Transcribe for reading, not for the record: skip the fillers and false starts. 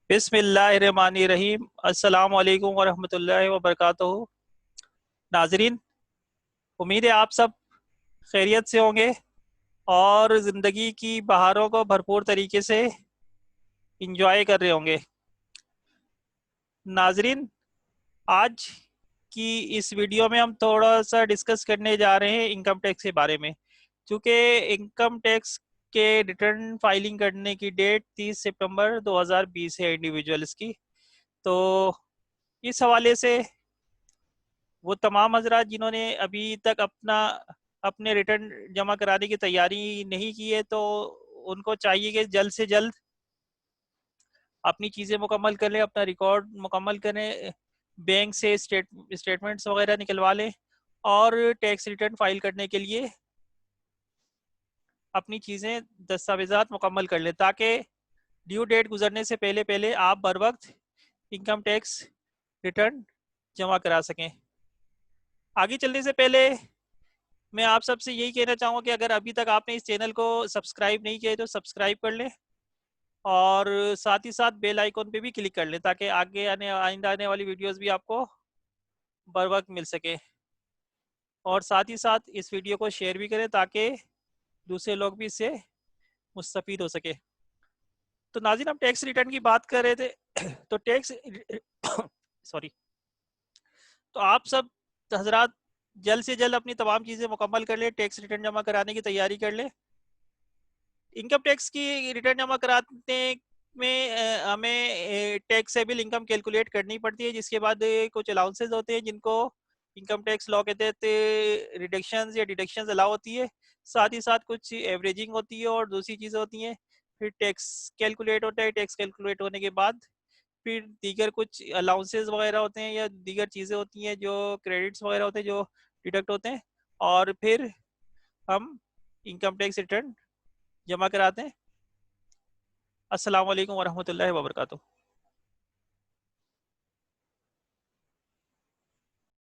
बिस्मिल्लाहिर्रहमानिर्रहीम। अस्सलाम वालेकुम वरहमतुल्लाहि वबरकातुहू। नाजरीन, उम्मीद है आप सब खैरियत से होंगे और ज़िंदगी की बहारों को भरपूर तरीके से इंजॉय कर रहे होंगे। नाजरीन, आज की इस वीडियो में हम थोड़ा सा डिस्कस करने जा रहे हैं इनकम टैक्स के बारे में। क्योंकि इनकम टैक्स के रिटर्न फाइलिंग करने की डेट 30 सितंबर 2020 है इंडिविजुअल्स की। तो इस हवाले से वो तमाम हजरात जिन्होंने अभी तक अपने रिटर्न जमा कराने की तैयारी नहीं की है, तो उनको चाहिए कि जल्द से जल्द अपनी चीज़ें मुकम्मल कर लें, अपना रिकॉर्ड मुकम्मल करें, बैंक से स्टेटमेंट्स वगैरह निकलवा लें और टैक्स रिटर्न फाइल करने के लिए अपनी चीज़ें दस्तावेज़ात मुकम्मल कर लें, ताकि ड्यू डेट गुजरने से पहले पहले आप बर वक्त इनकम टैक्स रिटर्न जमा करा सकें। आगे चलने से पहले मैं आप सबसे यही कहना चाहूँगा कि अगर अभी तक आपने इस चैनल को सब्सक्राइब नहीं किया है तो सब्सक्राइब कर लें और साथ ही साथ बेल आइकॉन पे भी क्लिक कर लें, ताकि आगे आइंदा आने वाली वीडियोस भी आपको बर वक्त मिल सके। और साथ ही साथ इस वीडियो को शेयर भी करें ताकि दूसरे लोग भी इससे मुस्तफ़ीद हो सके। तो नाज़रीन, हम टैक्स रिटर्न की बात कर रहे थे तो टैक्स सॉरी, तो आप सब हजरात जल्द से जल्द अपनी तमाम चीज़ें मुकम्मल कर लें, टैक्स रिटर्न जमा कराने की तैयारी कर लें। इनकम टैक्स की रिटर्न जमा कराने में हमें टैक्सेबल इनकम कैलकुलेट करनी पड़ती है, जिसके बाद कुछ अलाउंसेस होते हैं जिनको इनकम टैक्स लॉ के तहत रिडक्शंस या डिडक्शंस अलाउ होती है। साथ ही साथ कुछ एवरेजिंग होती है और दूसरी चीज़ें होती हैं। फिर टैक्स कैलकुलेट होता है, टैक्स कैलकुलेट होने के बाद फिर दीगर कुछ अलाउंसेस वगैरह होते हैं या दीगर चीज़ें होती हैं जो क्रेडिट्स वगैरह होते हैं जो डिडक्ट होते हैं, और फिर हम इनकम टैक्स रिटर्न जमा कराते हैं। अस्सलाम वालेकुम वरहमतुल्लाहि वबरकातुहू।